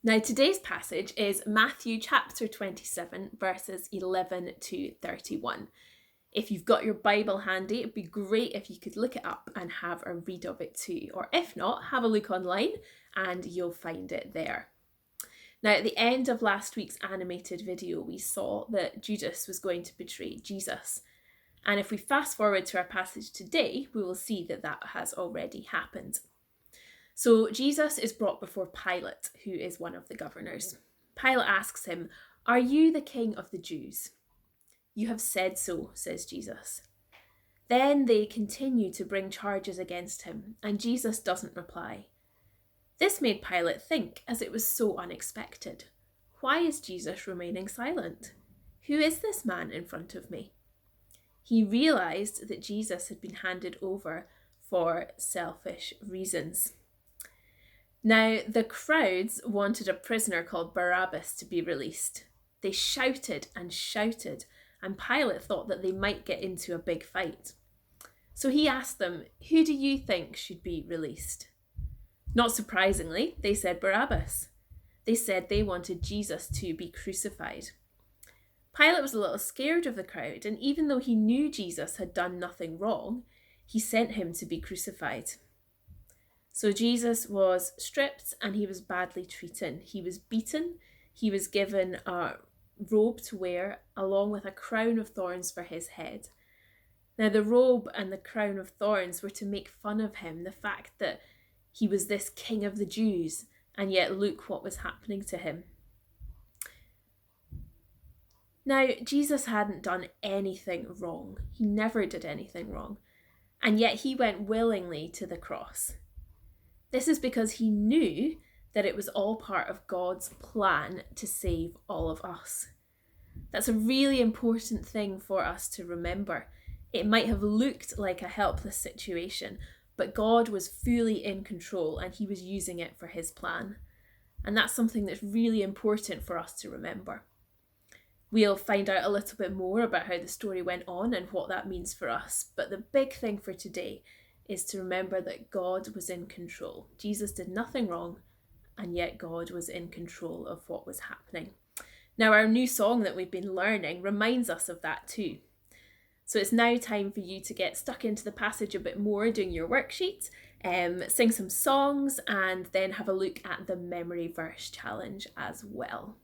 Now, today's passage is Matthew chapter 27, verses 11 to 31. If you've got your Bible handy, it'd be great if you could look it up and have a read of it too. Or if not, have a look online and you'll find it there. Now, at the end of last week's animated video, we saw that Judas was going to betray Jesus. And if we fast forward to our passage today, we will see that that has already happened. So Jesus is brought before Pilate, who is one of the governors. Pilate asks him, "Are you the king of the Jews?" "You have said so," says Jesus. Then they continue to bring charges against him, and Jesus doesn't reply. This made Pilate think, as it was so unexpected. Why is Jesus remaining silent? Who is this man in front of me? He realized that Jesus had been handed over for selfish reasons. Now, the crowds wanted a prisoner called Barabbas to be released. They shouted and shouted, and Pilate thought that they might get into a big fight. So he asked them, "Who do you think should be released?" Not surprisingly, they said Barabbas. They said they wanted Jesus to be crucified. Pilate was a little scared of the crowd, and even though he knew Jesus had done nothing wrong, he sent him to be crucified. So Jesus was stripped and he was badly treated. He was beaten, he was given a robe to wear along with a crown of thorns for his head. Now the robe and the crown of thorns were to make fun of him, the fact that he was this king of the Jews, and yet look what was happening to him. Now, Jesus hadn't done anything wrong. He never did anything wrong. And yet he went willingly to the cross. This is because he knew that it was all part of God's plan to save all of us. That's a really important thing for us to remember. It might have looked like a helpless situation, but God was fully in control and he was using it for his plan. And that's something that's really important for us to remember. We'll find out a little bit more about how the story went on and what that means for us. But the big thing for today is to remember that God was in control. Jesus did nothing wrong, and yet God was in control of what was happening. Now, our new song that we've been learning reminds us of that too. So it's now time for you to get stuck into the passage a bit more, doing your worksheet, sing some songs, and then have a look at the memory verse challenge as well.